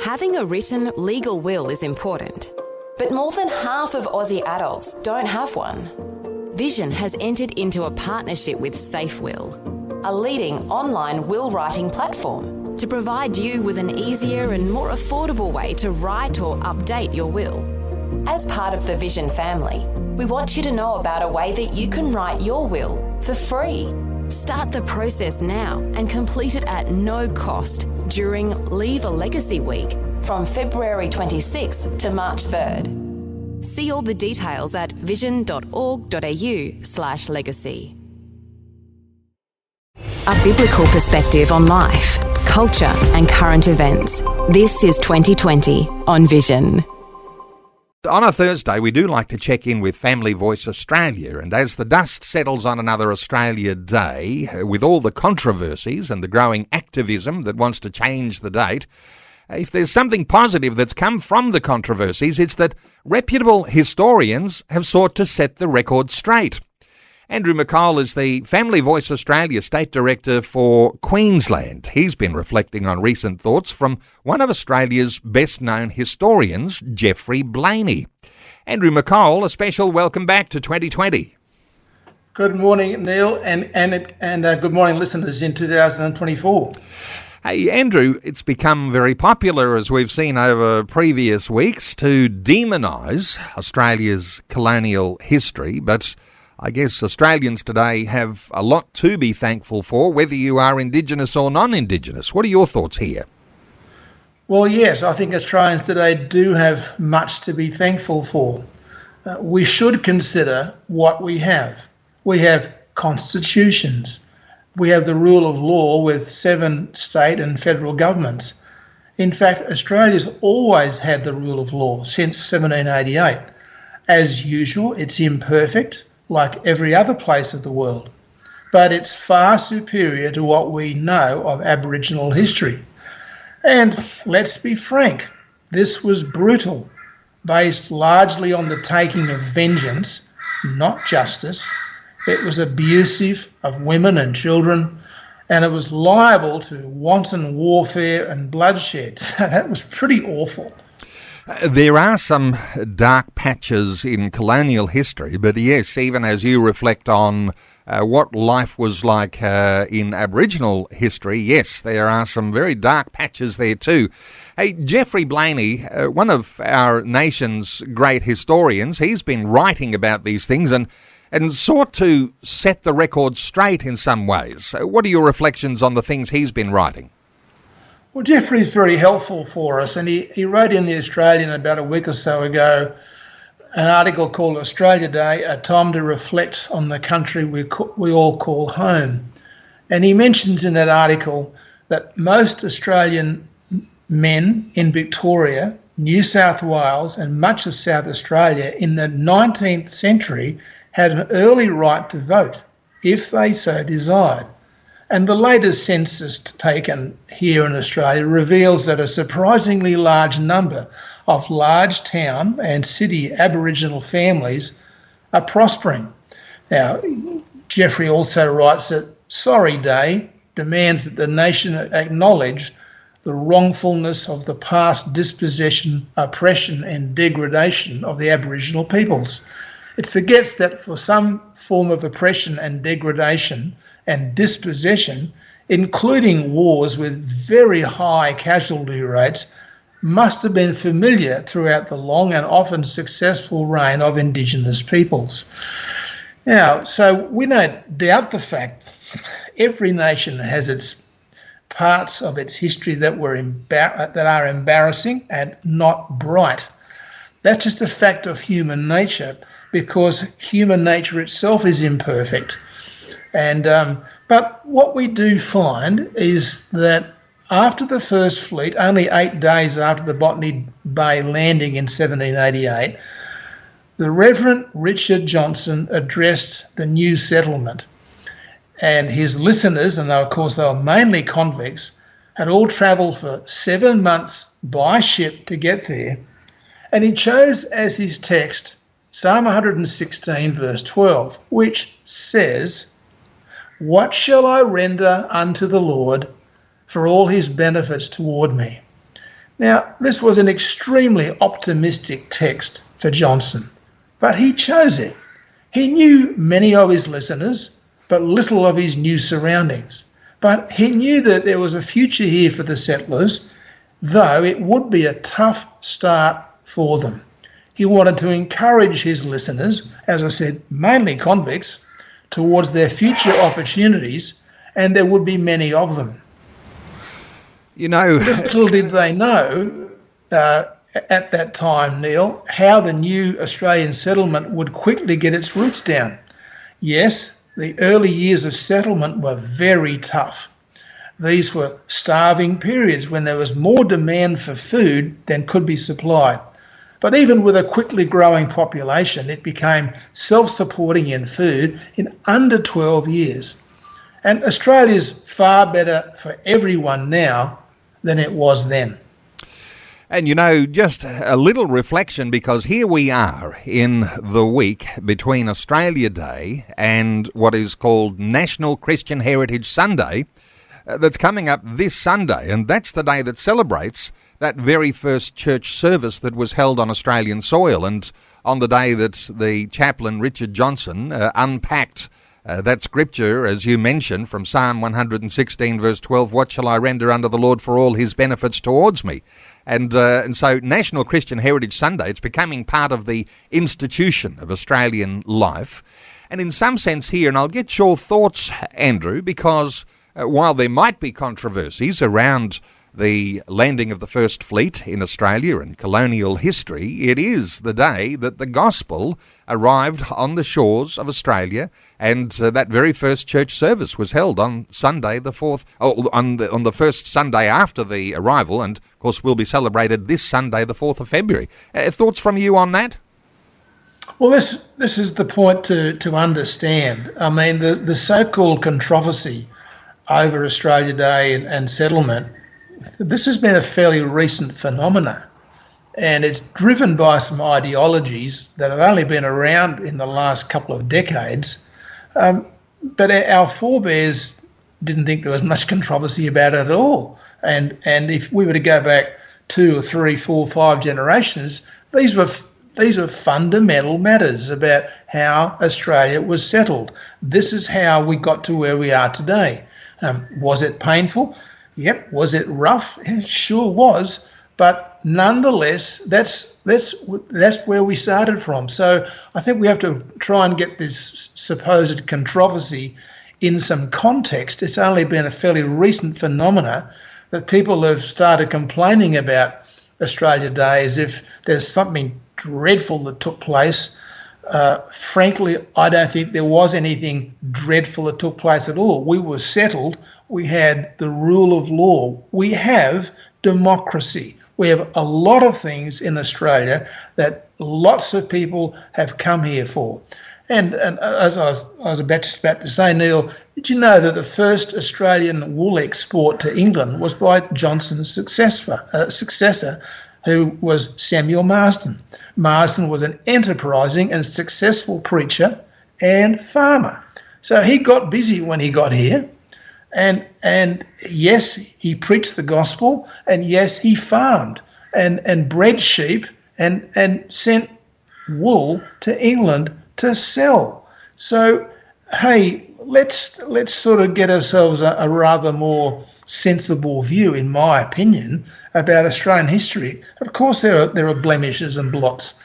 Having a written legal will is important, but more than half of Aussie adults don't have one. Vision has entered into a partnership with SafeWill, a leading online will writing platform, to provide you with an easier and more affordable way to write or update your will. As part of the Vision family, we want you to know about a way that you can write your will for free. Start the process now and complete it at no cost during Leave a Legacy Week from February 26th to March 3rd. See all the details at vision.org.au/legacy. A biblical perspective on life, culture and current events. This is 2020 on Vision. On a Thursday, we do like to check in with Family Voice Australia, and as the dust settles on another Australia Day, with all the controversies and the growing activism that wants to change the date, if there's something positive that's come from the controversies, it's that reputable historians have sought to set the record straight. Andrew McColl is the Family Voice Australia State Director for Queensland. He's been reflecting on recent thoughts from one of Australia's best-known historians, Geoffrey Blaney. Andrew McColl, a special welcome back to 2020. Good morning, Neil, and good morning, listeners in 2024. Hey, Andrew, it's become very popular, as we've seen over previous weeks, to demonise Australia's colonial history, but I guess Australians today have a lot to be thankful for, whether you are Indigenous or non-Indigenous. What are your thoughts here? Well, yes, I think Australians today do have much to be thankful for. We should consider what we have. We have constitutions. We have the rule of law with 7 state and federal governments. In fact, Australia's always had the rule of law since 1788. As usual, it's imperfect, like every other place of the world, but it's far superior to what we know of Aboriginal history. And let's be frank, this was brutal, based largely on the taking of vengeance, not justice. It was abusive of women and children, and it was liable to wanton warfare and bloodshed. So that was pretty awful. There are some dark patches in colonial history, but yes, even as you reflect on what life was like in Aboriginal history, yes, there are some very dark patches there too. Hey, Geoffrey Blaney, one of our nation's great historians, he's been writing about these things and sought to set the record straight in some ways. What are your reflections on the things he's been writing? Well, Geoffrey's very helpful for us, and he wrote in The Australian about a week or so ago an article called Australia Day, a time to reflect on the country we all call home. And he mentions in that article that most Australian men in Victoria, New South Wales and much of South Australia in the 19th century had an early right to vote, if they so desired. And the latest census taken here in Australia reveals that a surprisingly large number of large town and city Aboriginal families are prospering. Now, Geoffrey also writes that Sorry Day demands that the nation acknowledge the wrongfulness of the past dispossession, oppression and degradation of the Aboriginal peoples. It forgets that for some form of oppression and degradation and dispossession, including wars with very high casualty rates, must have been familiar throughout the long and often successful reign of Indigenous peoples. Now, so we don't doubt the fact every nation has its parts of its history that are embarrassing and not bright. That's just a fact of human nature, because human nature itself is imperfect. But what we do find is that after the first fleet, only 8 days after the Botany Bay landing in 1788, the Reverend Richard Johnson addressed the new settlement. And his listeners, and of course they were mainly convicts, had all travelled for 7 months by ship to get there. And he chose as his text Psalm 116 verse 12, which says, "What shall I render unto the Lord for all his benefits toward me? Now, this was an extremely optimistic text for Johnson, but he chose it. He knew many of his listeners, but little of his new surroundings. But he knew that there was a future here for the settlers, though it would be a tough start for them. He wanted to encourage his listeners, as I said, mainly convicts, towards their future opportunities, and there would be many of them. You know, little did they know at that time, Neil, how the new Australian settlement would quickly get its roots down. Yes, the early years of settlement were very tough. These were starving periods when there was more demand for food than could be supplied. But even with a quickly growing population, it became self-supporting in food in under 12 years. And Australia's far better for everyone now than it was then. And you know, just a little reflection, because here we are in the week between Australia Day and what is called National Christian Heritage Sunday, that's coming up this Sunday, and that's the day that celebrates that very first church service that was held on Australian soil, and on the day that the chaplain Richard Johnson unpacked that scripture, as you mentioned, from Psalm 116 verse 12, "What shall I render unto the Lord for all his benefits towards me?" And so National Christian Heritage Sunday, it's becoming part of the institution of Australian life. And in some sense here, and I'll get your thoughts, Andrew, because while there might be controversies around the landing of the first fleet in Australia and colonial history, it is the day that the gospel arrived on the shores of Australia, and that very first church service was held on Sunday the 4th, on the first Sunday after the arrival, and of course will be celebrated this Sunday the 4th of February. Thoughts from you on that? Well, this is the point to understand. I mean, the so-called controversy over Australia Day and settlement, this has been a fairly recent phenomenon, and it's driven by some ideologies that have only been around in the last couple of decades. But our forebears didn't think there was much controversy about it at all. And if we were to go back 2 or 3, 4, 5 generations, these were fundamental matters about how Australia was settled. This is how we got to where we are today. Was it painful? Yep. Was it rough? It sure was. But nonetheless, that's where we started from. So I think we have to try and get this supposed controversy in some context. It's only been a fairly recent phenomena that people have started complaining about Australia Day as if there's something dreadful that took place. Frankly, I don't think there was anything dreadful that took place at all. We were settled. We had the rule of law. We have democracy. We have a lot of things in Australia that lots of people have come here for. And as I was about to say, Neil, did you know that the first Australian wool export to England was by Johnson's successor, who was Samuel Marsden? Marsden was an enterprising and successful preacher and farmer. So he got busy when he got here. And yes, he preached the gospel, and yes, he farmed and bred sheep and sent wool to England to sell. So, hey, let's sort of get ourselves a rather more sensible view, in my opinion, about Australian history. Of course, there are blemishes and blots,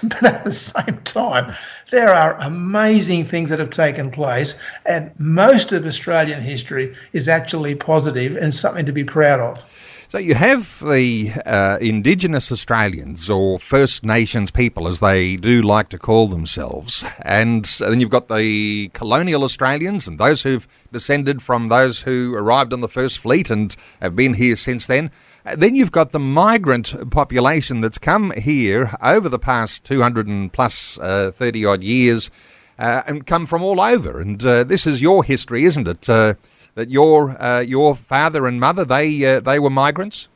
but at the same time, there are amazing things that have taken place, and most of Australian history is actually positive and something to be proud of. So you have the Indigenous Australians, or First Nations people, as they do like to call themselves, and then you've got the colonial Australians and those who've descended from those who arrived on the first fleet and have been here since then. Then you've got the migrant population that's come here over the past 200 and plus 30-odd years and come from all over. And this is your history, isn't it? That your father and mother, they were migrants?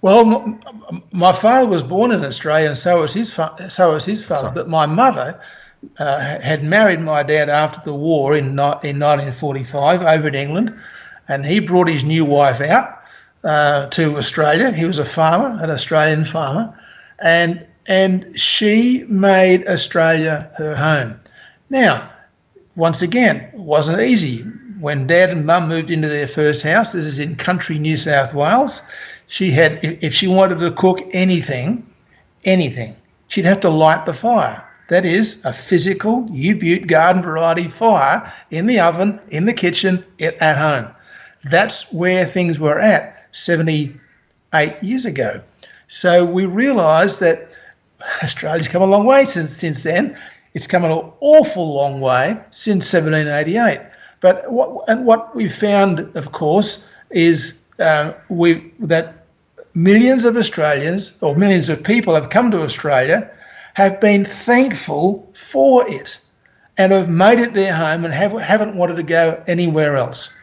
Well, my father was born in Australia, and so was his father. Sorry. But my mother had married my dad after the war in 1945 over in England, and he brought his new wife out. to Australia. He was a farmer, an Australian farmer, and she made Australia her home. Now, once again, it wasn't easy. When Dad and Mum moved into their first house, this is in country New South Wales, she had, if she wanted to cook anything, she'd have to light the fire. That is a physical U-Butte garden variety fire in the oven, in the kitchen, at home. That's where things were at 78 years ago. So we realised that Australia's come a long way since then. It's come an awful long way since 1788. But what we found, of course, is that millions of Australians, or millions of people, have come to Australia, have been thankful for it, and have made it their home and haven't wanted to go anywhere else.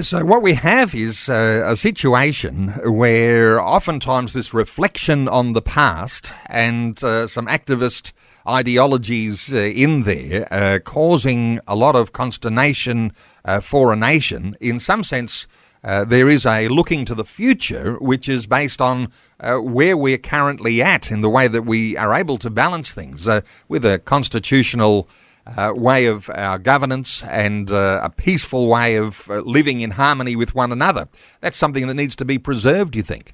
So what we have is a situation where oftentimes this reflection on the past and some activist ideologies in there causing a lot of consternation for a nation. In some sense, there is a looking to the future, which is based on where we're currently at in the way that we are able to balance things with a constitutional way of our governance and a peaceful way of living in harmony with one another. That's something that needs to be preserved, you think?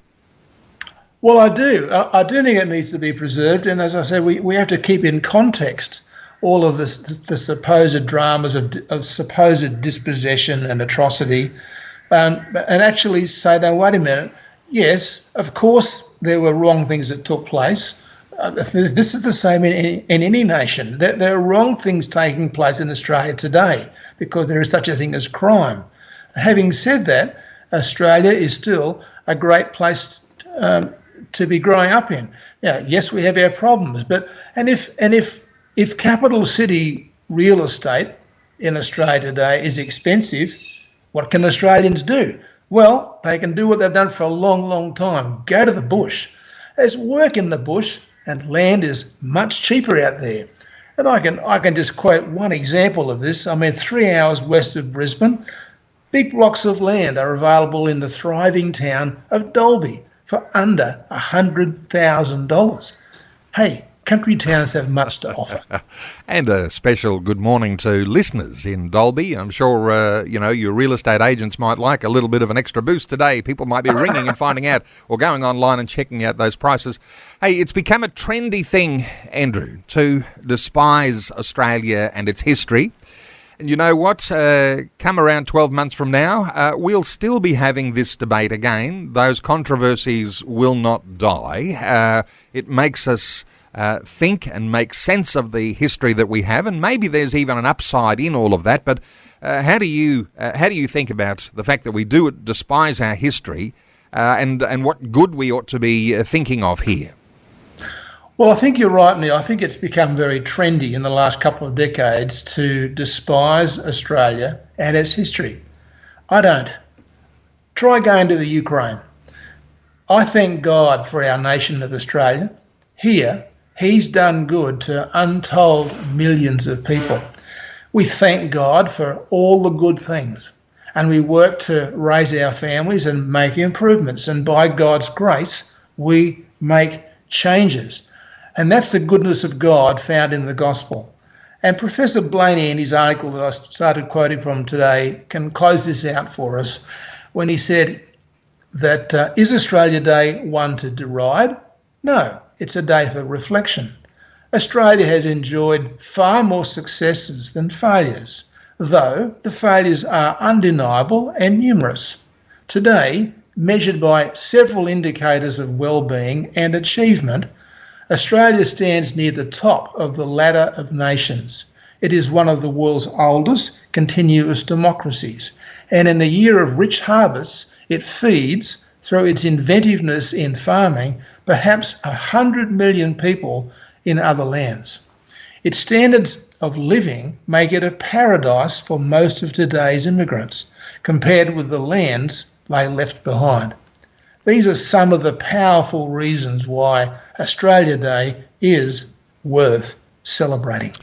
Well, I do. I do think it needs to be preserved. And as I said, we have to keep in context all of the supposed dramas of supposed dispossession and atrocity, and actually say, no, wait a minute. Yes, of course, there were wrong things that took place. This is the same in any nation. There are wrong things taking place in Australia today because there is such a thing as crime. Having said that, Australia is still a great place to be growing up in. Now, yes, we have our problems, but if capital city real estate in Australia today is expensive, what can Australians do? Well, they can do what they've done for a long, long time. Go to the bush. There's work in the bush, and land is much cheaper out there. And I can just quote one example of this. I mean, 3 hours west of Brisbane, big blocks of land are available in the thriving town of Dalby for under $100,000. Hey, country towns have much to offer. And a special good morning to listeners in Dalby. I'm sure, your real estate agents might like a little bit of an extra boost today. People might be ringing and finding out, or going online and checking out those prices. Hey, it's become a trendy thing, Andrew, to despise Australia and its history. And you know what? Come around 12 months from now, we'll still be having this debate again. Those controversies will not die. It makes us think and make sense of the history that we have, and maybe there's even an upside in all of that. But how do you think about the fact that we do despise our history, and what good we ought to be thinking of here? Well, I think you're right, Neil. I think it's become very trendy in the last couple of decades to despise Australia and its history. I don't. Try going to the Ukraine. I thank God for our nation of Australia. Here, He's done good to untold millions of people. We thank God for all the good things, and we work to raise our families and make improvements. And by God's grace, we make changes. And that's the goodness of God found in the gospel. And Professor Blaney, in his article that I started quoting from today, can close this out for us when he said that is Australia Day one to deride? No, it's a day for reflection. Australia has enjoyed far more successes than failures, though the failures are undeniable and numerous. Today, measured by several indicators of well-being and achievement, Australia stands near the top of the ladder of nations. It is one of the world's oldest continuous democracies, and in a year of rich harvests, it feeds, through its inventiveness in farming, perhaps 100 million people in other lands. Its standards of living make it a paradise for most of today's immigrants, compared with the lands they left behind. These are some of the powerful reasons why Australia Day is worth celebrating.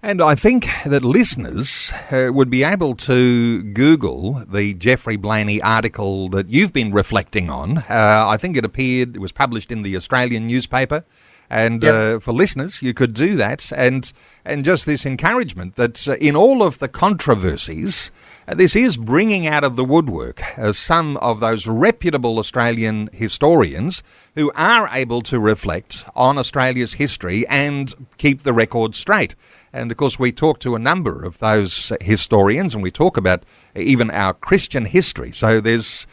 And I think that listeners would be able to Google the Geoffrey Blaney article that you've been reflecting on. I think it was published in the Australian newspaper. And for listeners, you could do that. And just this encouragement that in all of the controversies, this is bringing out of the woodwork some of those reputable Australian historians who are able to reflect on Australia's history and keep the record straight. And of course, we talk to a number of those historians, and we talk about even our Christian history. So there's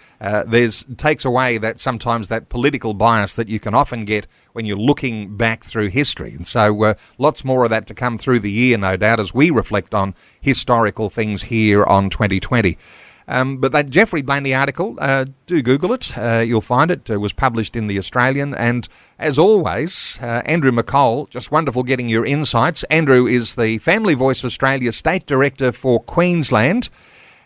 takes away that sometimes that political bias that you can often get when you're looking back through history. And so lots more of that to come through the year, no doubt, as we reflect on historical things here on 2020. But that Geoffrey Blaney article, do Google it. You'll find it. It was published in the Australian. And as always, Andrew McColl, just wonderful getting your insights. Andrew is the Family Voice Australia State Director for Queensland.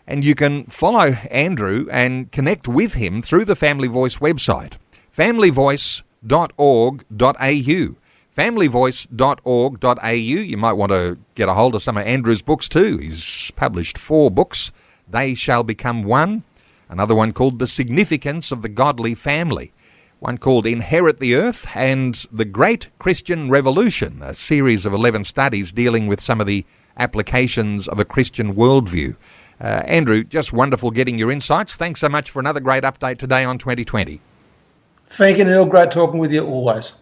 And you can follow Andrew and connect with him through the Family Voice website, familyvoice.org.au. familyvoice.org.au. You might want to get a hold of some of Andrew's books too. He's published 4 books. They Shall Become One. Another one called The Significance of the Godly Family. One called Inherit the Earth, and The Great Christian Revolution, a series of 11 studies dealing with some of the applications of a Christian worldview. Andrew, just wonderful getting your insights. Thanks so much for another great update today on 2020. Thank you, Neil. Great talking with you always.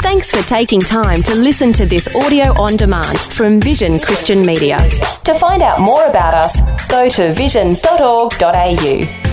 Thanks for taking time to listen to this audio on demand from Vision Christian Media. To find out more about us, go to vision.org.au.